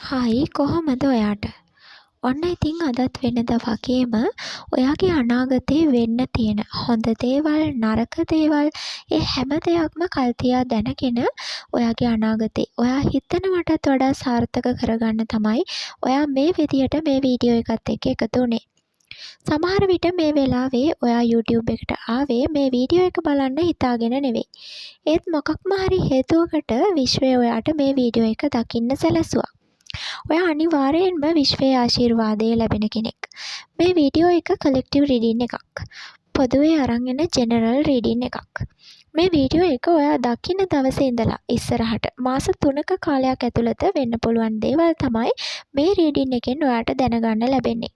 හයි කොහොමද ඔයාට? ඔන්න ඉතින් අදත් වෙනද වගේම ඔයාගේ අනාගතේ වෙන්න තියෙන හොඳ දේවල් නරක දේවල් ඒ හැම දෙයක්ම කල් තියා දැනගෙන ඔයාගේ අනාගතේ ඔයා හිතනවටත් වඩා සාර්ථක කරගන්න තමයි ඔයා මේ විදියට මේ වීඩියෝ එකත් එක්ක එකතු වුනේ. සමහර විට මේ වෙලාවේ ඔයා YouTube එකට ආවේ මේ වීඩියෝ එක බලන්න හිතාගෙන නෙවෙයි. ඒත් මොකක්ම හරි හේතුවකට විශ්වය ඔයාට මේ වීඩියෝ එක දකින්න සැලැස්සුවා. ඔයා අනිවාර්යෙන්ම විශ්වයේ ආශිර්වාදය ලැබෙන කෙනෙක්. මේ වීඩියෝ එක කලෙක්ටිව් රීඩින් එකක්. පොදුවේ අරන් එන ජෙනරල් රීඩින් එකක්. මේ වීඩියෝ එක ඔයා දකින්න දවසේ ඉඳලා ඉස්සරහට මාස 3ක කාලයක් ඇතුළත වෙන්න පුළුවන් දේවල් තමයි මේ රීඩින් එකෙන් ඔයාට දැනගන්න ලැබෙන්නේ.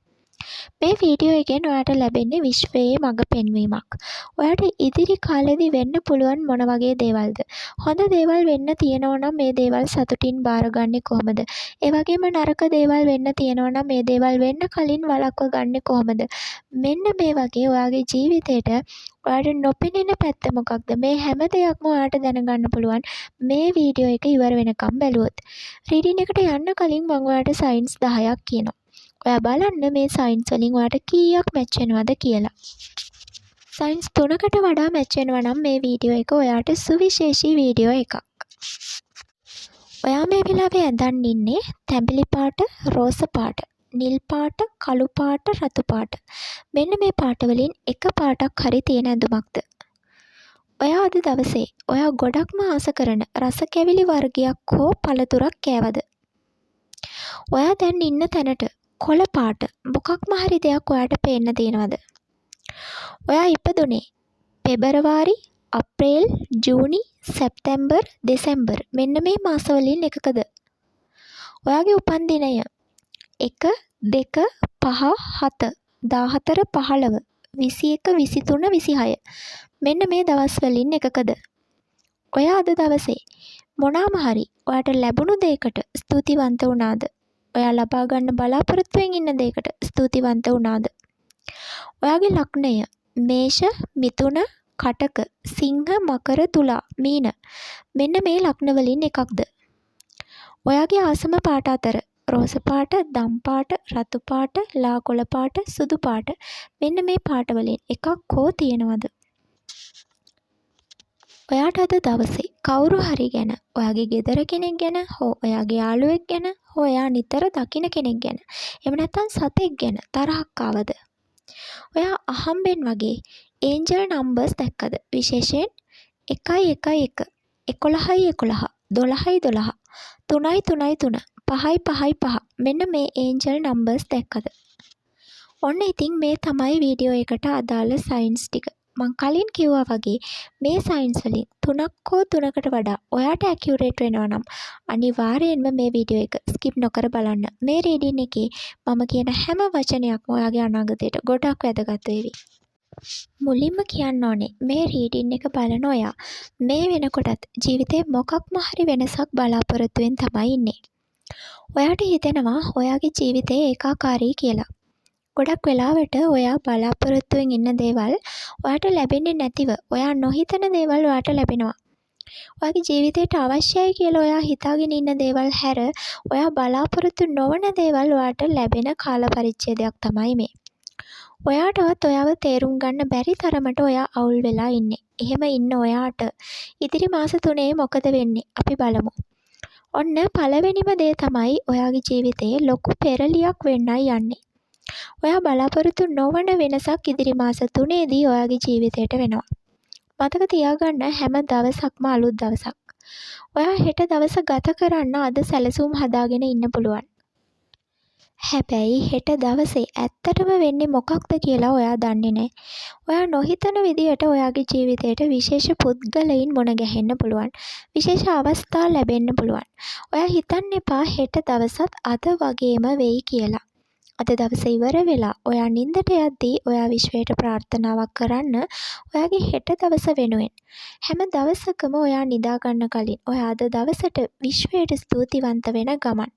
මේ වීඩියෝ එකෙන් ඔයාට ලැබෙන්නේ විශ්වයේ මඟ පෙන්වීමක්. ඔයාට ඉදිරි කාලෙදි වෙන්න පුළුවන් මොන වගේ දේවල්ද? හොඳ දේවල් වෙන්න තියෙනවා නම් මේ දේවල් සතුටින් බාරගන්නේ කොහොමද? ඒ වගේම නරක දේවල් වෙන්න තියෙනවා නම් මේ දේවල් වෙන්න කලින් වළක්ව ගන්නේ කොහොමද? මෙන්න මේ වගේ ඔයාගේ ජීවිතේට ඔයාට නොපෙනෙන පැත්ත මොකක්ද? මේ හැම දෙයක්ම ඔයාට දැනගන්න පුළුවන් මේ වීඩියෝ එක ඉවර වෙනකම් බැලුවොත්. රීඩින් එකට යන්න කලින් මම ඔයාට සයින්ස් 10ක් කියනවා. ඔයා බලන්න මේ සයින්ස් වලින් ඔයාට කීයක් මැච් වෙනවද කියලා. සයින්ස් 3කට වඩා මැච් වෙනවා නම් මේ වීඩියෝ එක ඔයාට සුවිශේෂී වීඩියෝ එකක්. ඔයා මේ වෙලාවේ ඇඳන් ඉන්නේ තැඹිලි පාට, රෝස පාට, නිල් පාට, කළු පාට, රතු පාට. මෙන්න මේ පාට වලින් එක පාටක් හරි තියෙන ඇඳුමක්ද? ඔයා අද දවසේ ඔයා ගොඩක්ම ආස කරන රස කැවිලි වර්ගයක් හෝ පළතුරක් කෑවද? ඔයා දැන් ඉන්න තැනට කොළ පාට මොකක්ම හරි දෙයක් ඔයාට පේන්න තියෙනවද? ඔයා ඉපදුනේ පෙබරවාරි, අප්‍රේල්, ජූනි, සැප්තැම්බර්, දෙසැම්බර් මෙන්න මේ මාසවලින් එකකද? ඔයාගේ උපන්දිනය 1, 2, 5, 7, 14, 15, 21, 23, 26 මෙන්න මේ දවස්වලින් එකකද? ඔයා අද දවසේ මොනාම හරි ඔයාට ලැබුණු දෙයකට ස්තුතිවන්ත වුණාද? ඔයා ලබා ගන්න බලාපොරොත්තුවෙන් ඉන්න දෙයකට ස්තුතිවන්ත වුණාද? ඔයාගේ ලග්නය මේෂ, මිථුන, කටක, සිංහ, මකර, තුලා, මීන මෙන්න මේ ලග්න වලින් එකක්ද? ඔයාගේ ආසම පාට අතර රෝස පාට, දම් පාට, රතු පාට, ලා කොළ පාට, සුදු පාට මෙන්න මේ පාට වලින් එකක් හෝ තියෙනවද? ඔයාට අද දවසේ කවුරු හරි ගැන, ඔයාගේ ගෙදර කෙනෙක් ගැන, හෝ ඔයාගේ යාළුවෙක් ගැන, හෝ ඔයා නිතර දකින කෙනෙක් ගැන, එහෙම නැත්නම් සතෙක් ගැන තරහක් ආවද? ඔයා අහම්බෙන් වගේ ඒන්ජල් නම්බර්ස් දැක්කද? විශේෂයෙන් 111, 1111, 1212, 333, 555 මෙන්න මේ ඒන්ජල් නම්බර්ස් දැක්කද? ඔන්න ඉතින් මේ තමයි වීඩියෝ එකට අදාළ සයින්ස් ටික. මං කලින් කිව්වා වගේ මේ සයින්ස් වලින් 3ක් හෝ 3කට වඩා ඔයාට ඇකියුරේට් වෙනවා නම් අනිවාර්යයෙන්ම මේ වීඩියෝ එක ස්කිප් නොකර බලන්න. මේ රීඩින් එකේ මම කියන හැම වචනයක්ම ඔයාගේ අනාගතයට ගොඩක් වැදගත් වෙවි. මුලින්ම කියන්න ඕනේ මේ රීඩින් එක බලන ඔයා මේ වෙනකොටත් ජීවිතේ මොකක්ම හරි වෙනසක් බලාපොරොත්තුවෙන් තමයි ඉන්නේ. ඔයාට හිතෙනවා ඔයාගේ ජීවිතේ ඒකාකාරී කියලා. ගොඩක් වෙලාවට ඔයා බලාපොරොත්තුවෙන් ඉන්න දේවල් ඔයාට ලැබෙන්නේ නැතිව ඔයා නොහිතන දේවල් ඔයාට ලැබෙනවා. ඔයාගේ ජීවිතයට අවශ්‍යයි කියලා ඔයා හිතාගෙන ඉන්න දේවල් හැර ඔයා බලාපොරොත්තු නොවන දේවල් ඔයාට ලැබෙන කාල පරිච්ඡේදයක් තමයි මේ. ඔයාටවත් ඔයාව තේරුම් ගන්න බැරි තරමට ඔයා අවුල් වෙලා ඉන්නේ. එහෙම ඉන්න ඔයාට ඉදිරි මාස 3 මොකද වෙන්නේ? අපි බලමු. ඔන්න පළවෙනිම දේ තමයි ඔයාගේ ජීවිතයේ ලොකු පෙරලියක් වෙන්නයි යන්නේ. ඔයා බලාපොරොත්තු නොවන වෙනසක් ඉදිරි මාස 3ේදී ඔයාගේ ජීවිතයට වෙනවා. මතක තියාගන්න හැම දවසක්ම අලුත් දවසක්. ඔයා හෙට දවස ගත කරන්න අද සැලසුම් හදාගෙන ඉන්න පුළුවන්. හැබැයි හෙට දවසේ ඇත්තටම වෙන්නේ මොකක්ද කියලා ඔයා දන්නේ නැහැ. ඔයා නොහිතන විදියට ඔයාගේ ජීවිතයට විශේෂ පුද්ගලයින් මුණ ගැහෙන්න පුළුවන්. විශේෂ අවස්ථා ලැබෙන්න පුළුවන්. ඔයා හිතන්න එපා හෙට දවසත් අද වගේම වෙයි කියලා. අද දවසේ ඉවර වෙලා ඔයා නිින්දට යද්දී ඔයා විශ්වයට ප්‍රාර්ථනාවක් කරන්න ඔයාගේ හෙට දවස වෙනුවෙන්. හැම දවසකම ඔයා නිදා ගන්න කලින් ඔයා අද දවසට විශ්වයට ස්තුතිවන්ත වෙන ගමන්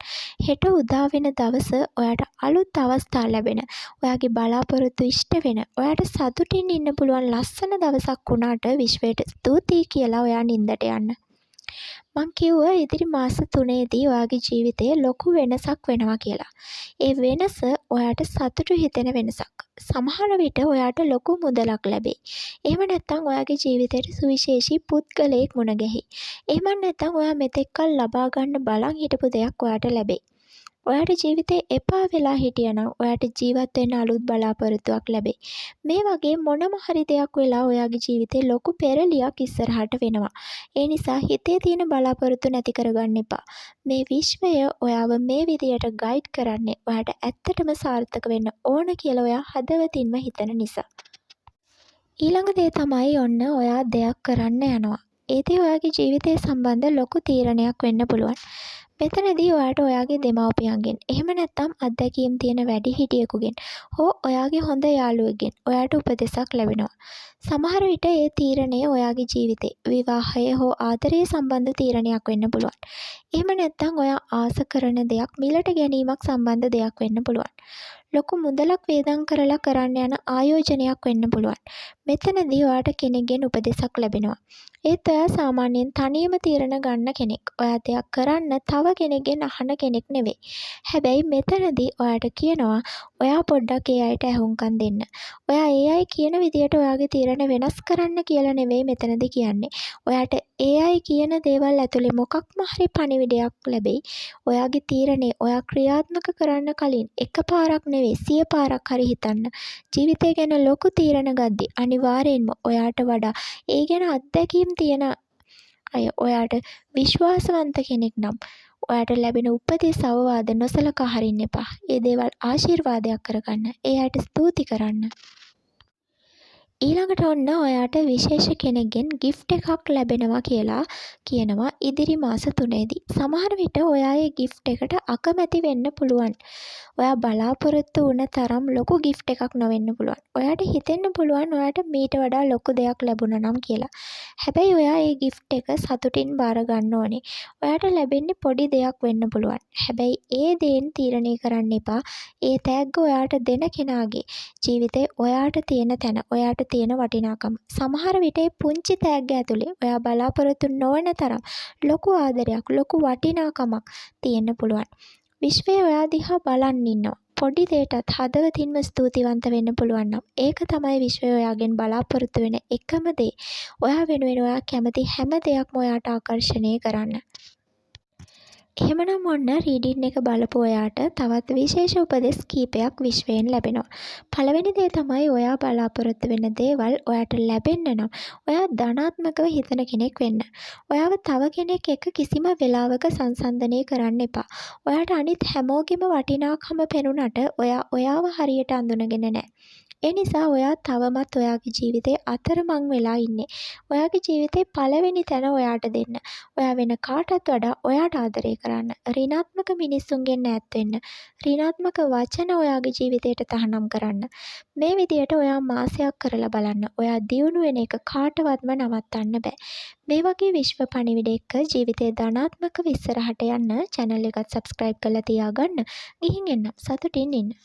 හෙට උදා වෙන දවස ඔයාට අලුත් අවස්ථා ලැබෙන, ඔයාගේ බලාපොරොත්තු ඉෂ්ට වෙන, ඔයාට සතුටින් ඉන්න පුළුවන් ලස්සන දවසක් වුණාට විශ්වයට ස්තුතියි කියලා ඔයා නිින්දට යන්න. මං කිව්වා ඉදිරි මාස 3ේදී ඔයාගේ ජීවිතේ ලොකු වෙනසක් වෙනවා කියලා. ඒ වෙනස ඔයාට සතුටු හිතෙන වෙනසක්. සමහර විට ඔයාට ලොකු මුදලක් ලැබෙයි. එහෙම නැත්නම් ඔයාගේ ජීවිතේට සුවිශේෂී පුද්ගලයෙක් මුණ ගැහෙයි. එහෙම නැත්නම් ඔයා මෙතෙක් කල් ලබා ගන්න බලන් හිටපු දෙයක් ඔයාට ලැබෙයි. ඔයාට ජීවිතේ එපා වෙලා හිටියනම් ඔයාට ජීවත් වෙන්න අලුත් බලාපොරොත්තුවක් ලැබෙයි. මේ වගේ මොනම හරි දෙයක් වෙලා ඔයාගේ ජීවිතේ ලොකු පෙරලියක් ඉස්සරහට වෙනවා. ඒ නිසා හිතේ තියෙන බලාපොරොත්තු නැති කරගන්න එපා. මේ විශ්වය ඔයාව මේ විදියට ගයිඩ් කරන්නේ ඔයාට ඇත්තටම සාර්ථක වෙන්න ඕන කියලා ඔයා හදවතින්ම හිතන නිසා. ඊළඟ දේ තමයි ඔන්න ඔයා දෙයක් කරන්න යනවා. ඒ දේ ඔයාගේ ජීවිතය සම්බන්ධ ලොකු තීරණයක් වෙන්න පුළුවන්. මෙතනදී ඔයාට ඔයාගේ දෙමව්පියන්ගෙන් එහෙම නැත්නම් අත්දැකීම් තියෙන වැඩිහිටියෙකුගෙන් හෝ ඔයාගේ හොඳ යාළුවෙක්ගෙන් ඔයාට උපදෙසක් ලැබෙනවා. සමහර විට ඒ තීරණය ඔයාගේ ජීවිතේ විවාහය හෝ ආදරය සම්බන්ධ තීරණයක් වෙන්න පුළුවන්. එහෙම නැත්නම් ඔයා ආස කරන දෙයක් මිලට ගැනීමක් සම්බන්ධ දෙයක් වෙන්න පුළුවන්. ලොකු මුදලක් වේදම් කරලා කරන්න යන ආයෝජනයක් වෙන්න පුළුවන්. මෙතනදී ඔයාට කෙනෙක්ගෙන් උපදෙසක් ලැබෙනවා. ඒත් ඔයා සාමාන්‍යයෙන් තනියම තීරණ ගන්න කෙනෙක්. ඔයා දෙයක් කරන්න තව කෙනෙක්ගෙන් අහන කෙනෙක් නෙවෙයි. හැබැයි මෙතනදී ඔයාට කියනවා ඔයා පොඩ්ඩක් ඒ අයට ඇහුම්කන් දෙන්න. ඔයා ඒ අය කියන විදියට ඔයාගේ තීරණ වෙනස් කරන්න කියලා නෙවෙයි මෙතනදී කියන්නේ. ඔයාට ඒ අය කියන දේවල් ඇතුලේ මොකක්ම හරි පණිවිඩයක් ලැබෙයි. ඔයාගේ තීරණේ ඔයා ක්‍රියාත්මක කරන්න කලින් එකපාරක් නෙවෙයි 100 පාරක් හරි හිතන්න. ජීවිතය ගැන ලොකු තීරණ ගද්දි අනිවාර්යෙන්ම ඔයාට වඩා ඒ ගැන අත්දැකීම් තියෙන අය ඔයාට විශ්වාසවන්ත කෙනෙක් නම් ඔයාට ලැබෙන උපදෙස් අවවාද නොසලකා හරින්න එපා. ඒ දේවල් ආශිර්වාදයක් කරගන්න. ඒ අයට ස්තුති කරන්න. ඊළඟට ඔන්න ඔයාට විශේෂ කෙනෙක්ගෙන් ගිෆ්ට් එකක් ලැබෙනවා කියලා කියනවා ඉදිරි මාස 3ේදී. සමහර විට ඔයා ඒ ගිෆ්ට් එකට අකමැති වෙන්න පුළුවන්. ඔයා බලාපොරොත්තු වුණ තරම් ලොකු ගිෆ්ට් එකක් නොවෙන්න පුළුවන්. ඔයාට හිතෙන්න පුළුවන් ඔයාට මීට වඩා ලොකු දෙයක් ලැබුණා නම් කියලා. හැබැයි ඔයා ඒ ගිෆ්ට් එක සතුටින් බාර ගන්න ඕනේ. ඔයාට ලැබෙන්නේ පොඩි දෙයක් වෙන්න පුළුවන්. හැබැයි ඒ දේෙන් තීරණය කරන්න එපා. ඒ තෑග්ග ඔයාට දෙන කෙනාගේ ජීවිතේ ඔයාට තියෙන තැන ඔයාට තියෙන වටිනාකම. සමහර විට පුංචි තෑග්ග ඇතුලේ ඔයා බලාපොරොත්තු නොවන තරම් ලොකු ආදරයක් ලොකු වටිනාකමක් තියෙන්න පුළුවන්. විශ්වය ඔයා දිහා බලන් ඉන්නවා. පොඩි දෙයටත් හදවතින්ම ස්තුතිවන්ත වෙන්න පුළුවන් නම් ඒක තමයි විශ්වය ඔයාගෙන් බලාපොරොත්තු වෙන එකම දේ. ඔයා වෙනුවෙන් ඔයා කැමති හැම දෙයක්ම ඔයාට ආකර්ෂණය කරන්න. එහෙමනම් ඔන්න රීඩින් එක බලපු ඔයාට තවත් විශේෂ උපදෙස් කීපයක් විශ්වයෙන් ලැබෙනවා. පළවෙනි දේ තමයි ඔයා බලාපොරොත්තු වෙන දේවල් ඔයාට ලැබෙන්න නම් ඔයා ධනාත්මකව හිතන කෙනෙක් වෙන්න. ඔයාව තව කෙනෙක් එක්ක කිසිම වෙලාවක සංසන්දනය කරන්න එපා. ඔයාට අනිත් හැමෝගෙම වටිනාකම පෙනුනට ඔයා ඔයාව හරියට අඳුනගෙන නැහැ. ඒ නිසා ඔයා තවමත් ඔයාගේ ජීවිතේ අතරමං වෙලා ඉන්නේ. ඔයාගේ ජීවිතේ පළවෙනි තැන ඔයාට දෙන්න. ඔයා වෙන කාටත් වඩා ඔයාට ආදරය කරන්න. ඍණාත්මක මිනිස්සුන්ගෙන් ඈත් වෙන්න. ඍණාත්මක වචන ඔයාගේ ජීවිතයට තහනම් කරන්න. මේ විදියට ඔයා මාසයක් කරලා බලන්න. ඔයා දියුණු වෙන එක කාටවත්ම නවත්තන්න බෑ. මේ වගේ විශ්ව පණිවිඩ එක්ක ජීවිතේ ධනාත්මකව ඉස්සරහට යන්න channel එකත් subscribe කරලා තියාගන්න. ගිහින් එන්න. සතුටින් ඉන්න.